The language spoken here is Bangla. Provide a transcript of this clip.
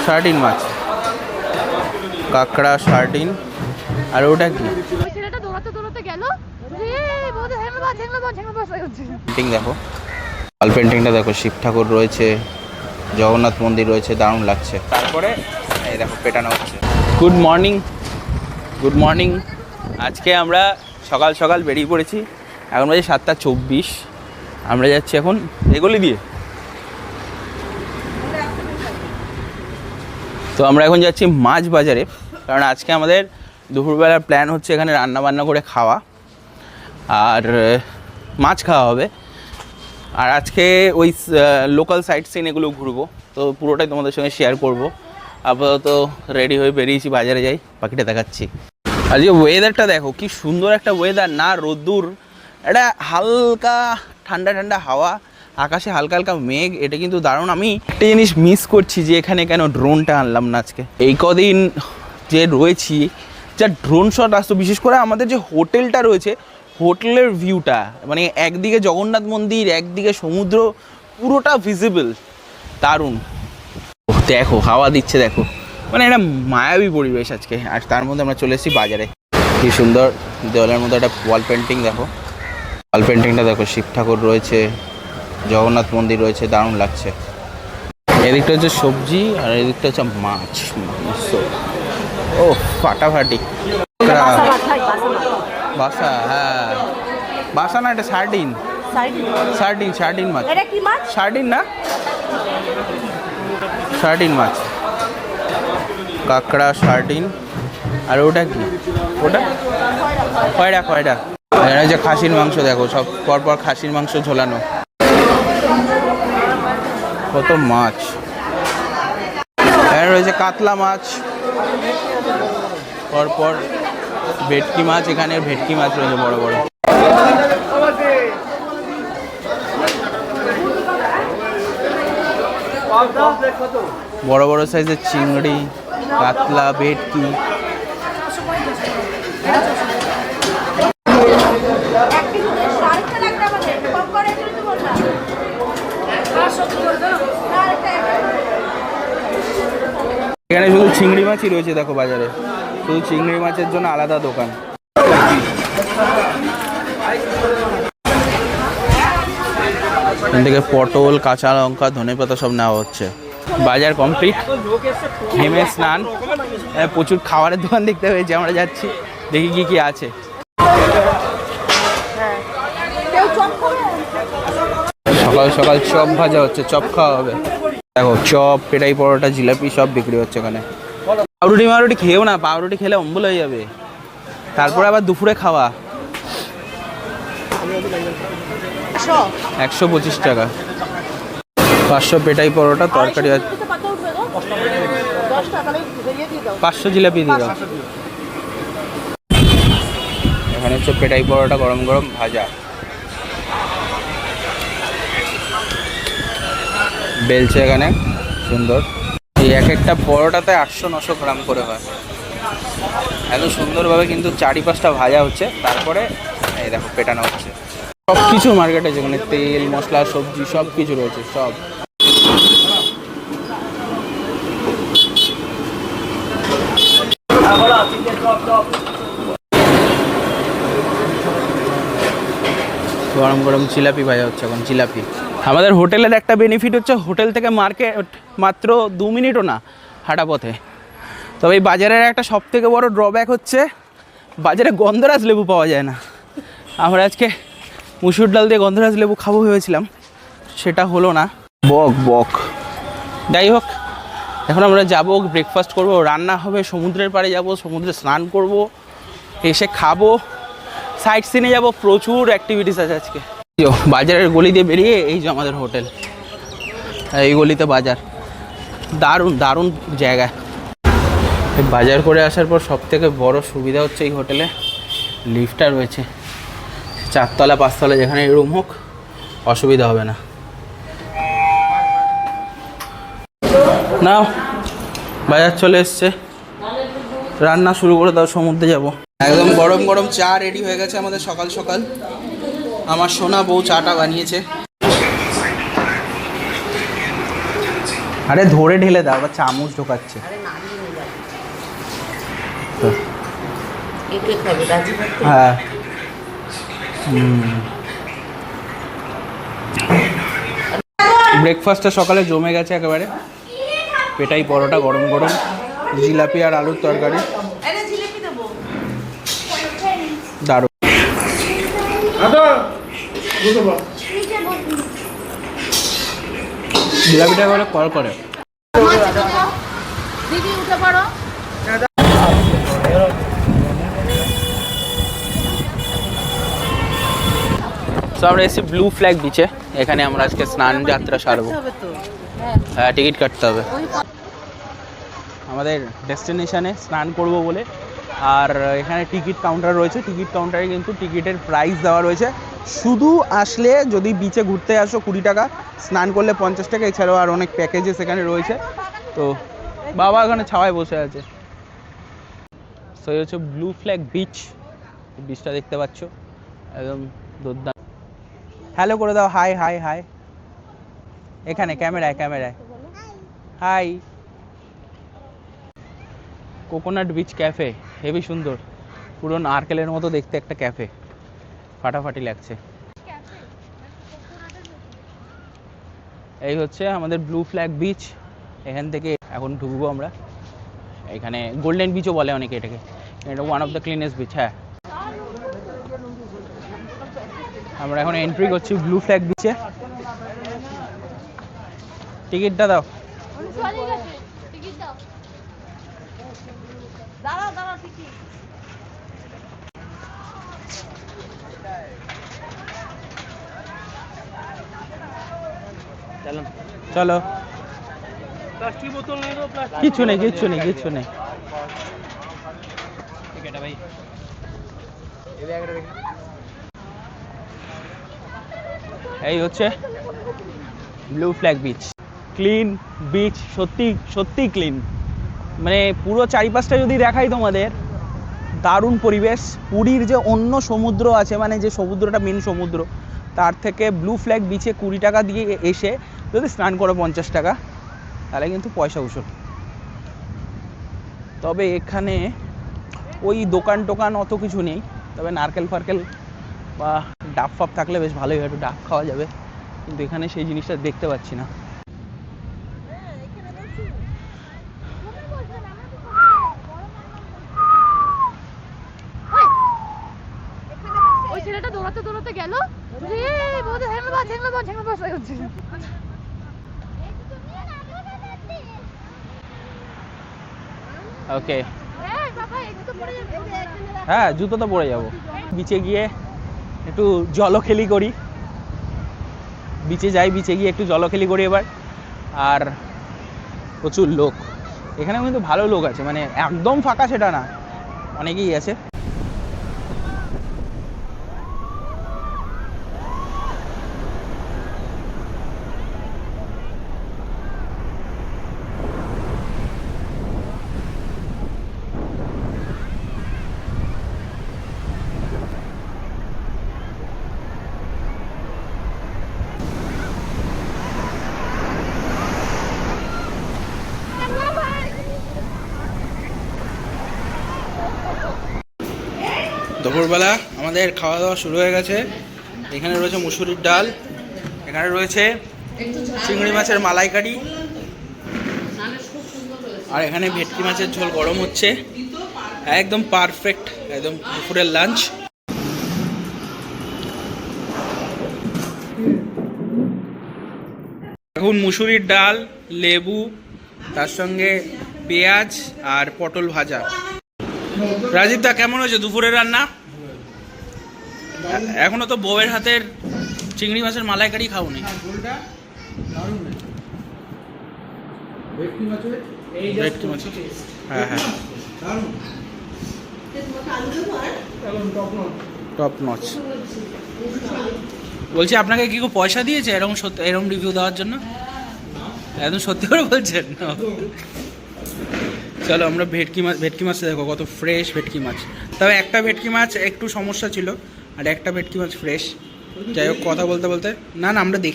সার্ডিন মাছ, কাঁকড়া, সার্ডিন। আর ওটা কি পেন্টিং দেখো, ওয়াল পেন্টিংটা দেখো, শিব ঠাকুর রয়েছে, জগন্নাথ মন্দির রয়েছে, দারুণ লাগছে। তারপরে এই দেখো পেটানো হচ্ছে। Good morning, good morning. আজকে আমরা সকাল সকাল বেরিয়ে পড়েছি। এখন বাজে 7:24। আমরা যাচ্ছি এখন এগুলি দিয়ে। তো আমরা এখন যাচ্ছি মাছ বাজারে, কারণ আজকে আমাদের দুপুরবেলার প্ল্যান হচ্ছে এখানে রান্না বান্না করে খাওয়া, আর মাছ খাওয়া হবে। আর আজকে ওই লোকাল সাইট সিন এগুলো ঘুরবো, তো পুরোটাই তোমাদের সঙ্গে শেয়ার করব। আপাতত রেডি হয়ে বেরিয়েছি, বাজারে যাই, বাকিটা দেখাচ্ছি। আজকে ওয়েদারটা দেখো কি সুন্দর একটা ওয়েদার, না রোদ্দুর, একটা হালকা ঠান্ডা ঠান্ডা হাওয়া, আকাশে হালকা হালকা মেঘ, এটা কিন্তু দারুণ। আমি একটা জিনিস মিস করছি যে এখানে কেন ড্রোনটা আনলাম না আজকে। এই কদিন যে রয়েছি, যা ড্রোন শট আসতো, বিশেষ করে আমাদের যে হোটেলটা রয়েছে, হোটেলের ভিউটা, মানে একদিকে জগন্নাথ মন্দির, একদিকে সমুদ্র, পুরোটা ভিজিবল, দারুণ। দেখো হাওয়া দিচ্ছে, দেখো মানে একটা মায়াবী পরিবেশ আজকে। আর তার মধ্যে আমরা চলে এসেছি বাজারে। কি সুন্দর দেওয়ালের মধ্যে একটা ওয়াল পেন্টিং দেখো, ওয়াল পেন্টিংটা দেখো, শিব ঠাকুর রয়েছে, জগন্নাথ মন্দির রয়েছে, দারুণ লাগছে। এদিকটা হচ্ছে সবজি আর এদিকটা হচ্ছে মাছ, মাংস। ও ফাটাফাটি। বাসা, হ্যাঁ বাসা না, এটা সার্ডিন, সার্ডিন, সার্ডিন মাছ। সার্ডিন না, সার্ডিন মাছ, কাঁকড়া, সার্ডিন। আর ওটা কি, ওটা কয়ডা, কয়ডা। এখানে যে খাসির মাংস দেখো, সব পরপর খাসির মাংস ঝোলানো, কত মাছ। এখানে রয়েছে কাতলা মাছ, পরপর ভেটকি মাছ, এখানে ভেটকি মাছ রয়েছে বড় বড়। বড় বড় সাইজের চিংড়ি, কাতলা, ভেটকি। এখানে শুধু চিংড়ি মাছই রয়েছে দেখো বাজারে, শুধু চিংড়ি মাছের জন্য আলাদা দোকান। এখান থেকে পটল, কাঁচা লঙ্কা, ধনেপাতা সব নেওয়া হচ্ছে। বাজার কমপ্লিট, ঘেমে স্নান। প্রচুর খাবারের দোকান দেখতে হয়েছে, আমরা যাচ্ছি দেখি কি কি আছে। সকাল সকাল চপ ভাজা হচ্ছে, চপ খাওয়া হবে। দেখো চপ, পেটাই, পরোটা, জিলাপি সব বিক্রি হচ্ছে এখানে। পাউরুটি মারুটি খেয়েও না, পাউরুটি খেলে অম্বল হয়ে যাবে। তারপরে আবার দুপুরে খাওয়া। 125 টাকা, 500 পেটাই পরোটা, তরকারি, 500 জিলাপি দিয়ে দাও। এখানে হচ্ছে পেটাই পরোটা, গরম গরম ভাজা, বেলছে এখানে সুন্দর। এই এক একটা পরোটাতে 800-900 গ্রাম করে হয়, এত সুন্দরভাবে কিন্তু 4-5টা ভাজা হচ্ছে। তারপরে এই দেখো পেটানো হচ্ছে। সব কিছু মার্কেটে, যেখানে তেল, মশলা, সবজি সব কিছু রয়েছে, সব। গরম গরম জিলাপি ভাজা হচ্ছে এখন, জিলাপি। আমাদের হোটেলের একটা বেনিফিট হচ্ছে, হোটেল থেকে মার্কেট মাত্র 2 মিনিটও না হাঁটা পথে। তবে এই বাজারের একটা সবথেকে বড় ড্রব্যাক হচ্ছে, বাজারে গন্ধরাজ লেবু পাওয়া যায় না। আমরা আজকে মুসুর ডাল দিয়ে গন্ধরাজ লেবু খাবো ভেবেছিলাম, সেটা হলো না। বক বক, যাই হোক, এখন আমরা যাবো, ব্রেকফাস্ট করব, রান্না হবে, সমুদ্রের পাড়ে যাব, সমুদ্রে স্নান করব, এসে খাবো, সাইট সিনে যাব, প্রচুর অ্যাক্টিভিটিস আছে আজকে। বাজারের গলি দিয়ে বেরিয়ে এই যে আমাদের হোটেল, এই গলিতে বাজার, দারুণ দারুণ জায়গা। বাজার করে আসার পর সবথেকে বড় সুবিধা হচ্ছে এই হোটেলে লিফটটা রয়েছে। 4তলা 5তলা যেখানে রুম হোক, অসুবিধা হবে না। নাও বাজার চলে এসছে, রান্না শুরু করে দাও, সমুদ্রে যাব। একদম গরম গরম চা রেডি হয়ে গেছে আমাদের সকাল সকাল। আমার সোনা বউ চাটা বানিয়েছে। আরে ধরে ঢেলে দাও, আবার চামচ ঢোকাচ্ছে। হ্যাঁ ব্রেকফাস্টটা সকালে জমে গেছে একেবারে। পেটাই পরোটা গরম গরম, জিলাপি আর আলুর তরকারি, দারুণ। জিলাপিটা একেবারে কল করে। দিদি উঠে পড়ো। তো আমরা এসেছি ব্লু ফ্ল্যাগ বিচে। এখানে আমরা আজকে স্নান যাত্রা সারবো। হ্যাঁ টিকিট কাটতে হবে আমাদের ডেস্টিনেশনে স্নান করব বলে। আর এখানে টিকিট কাউন্টার রয়েছে, টিকিট কাউন্টারে কিন্তু টিকিটের প্রাইস দেওয়া রয়েছে। শুধু আসলে যদি বিচে ঘুরতে আসো 20 টাকা, স্নান করলে 50 টাকা, এছাড়াও আর অনেক প্যাকেজেস এখানে রয়েছে। তো বাবা এখানে ছাওয়ায় বসে আছে। তো এই হচ্ছে ব্লু ফ্ল্যাগ বিচ, বিচটা দেখতে পাচ্ছ একদম দুর্দান্ত। হ্যালো করে দাও, হাই হাই হাই, এখানে ক্যামেরায় ক্যামেরায় hi. Coconut beach cafe heavy সুন্দর, পুরো নারকেলের মতো দেখতে একটা ক্যাফে, ফাটাফাটি লাগছে। এই হচ্ছে আমাদের ব্লু ফ্ল্যাগ বিচ। এখান থেকে এখন ঢুকবো আমরা। এখানে গোল্ডেন বিচও বলে অনেকে এটাকে, এটা one of the cleanest beach. হ্যাঁ আমরা এখন এন্ট্রি করছি ব্লু ফ্ল্যাগ বিচে। টিকিটটা দাও। চলো, কিচ্ছু নেই কিচ্ছু নেই কিচ্ছু নেই। এই হচ্ছে blue flag beach, clean beach, সত্যি সত্যি ক্লিন। মানে পুরো চারিপাশটা যদি দেখাই তোমাদের, দারুণ পরিবেশ। পুরীর যে অন্য সমুদ্র আছে, মানে যে সমুদ্রটা মেন সমুদ্র, তার থেকে ব্লু ফ্ল্যাগ বিচে 20 টাকা দিয়ে এসে যদি স্নান করো 50 টাকা, তাহলে কিন্তু পয়সা উসুল। তবে এখানে ওই দোকান টোকান অত কিছু নেই, তবে নারকেল ফারকেল বা ডাব ফাব থাকলে বেশ ভালোই হয়, একটু ডাব খাওয়া যাবে, কিন্তু এখানে সেই জিনিসটা দেখতে পাচ্ছি না। ওই ছেলেটা দৌড়াতে দৌড়াতে গেল, ওকে হ্যাঁ জুতো তো পরে যাবো। বিচে গিয়ে একটু জলখেলি করি, বিচে যাই, বিচে গিয়ে একটু জলখেলি করি এবার। আর প্রচুর লোক এখানে, কিন্তু ভালো লোক আছে, মানে একদম ফাঁকা সেটা না, অনেকেই আছে। দুপুরবেলা আমাদের খাওয়া দাওয়া শুরু হয়ে গেছে। এখানে রয়েছে মুসুরির ডাল, এখানে রয়েছে চিংড়ি মাছের মালাইকারি, আর এখানে ভেটকি মাছের ঝোল গরম হচ্ছে। একদম পারফেক্ট, একদম দুপুরের লাঞ্চ। এখন মুসুরির ডাল, লেবু, তার সঙ্গে পেঁয়াজ আর পটল ভাজা। রাজীব দা কেমন হয়েছে দুপুরের রান্না? এখনো তো বউয়ের হাতের চিংড়ি মাছের মালাইকারি খাওনি। হ্যাঁ হ্যাঁ টপ নচ। বলছি আপনাকে কি কেউ পয়সা দিয়েছে এরকম এরকম রিভিউ দেওয়ার জন্য? একদম সত্যি করে বলছেন? চলো আমরা ভেটকি মাছ দেখো কত ফ্রেশ ভেটকি মাছ। তবে একটা ভেটকি মাছ একটু সমস্যা ছিল, আর একটা ভেটকি মাছ ফ্রেশ। যাই হোক কথা বলতে বলতে, না না আমরা দেখে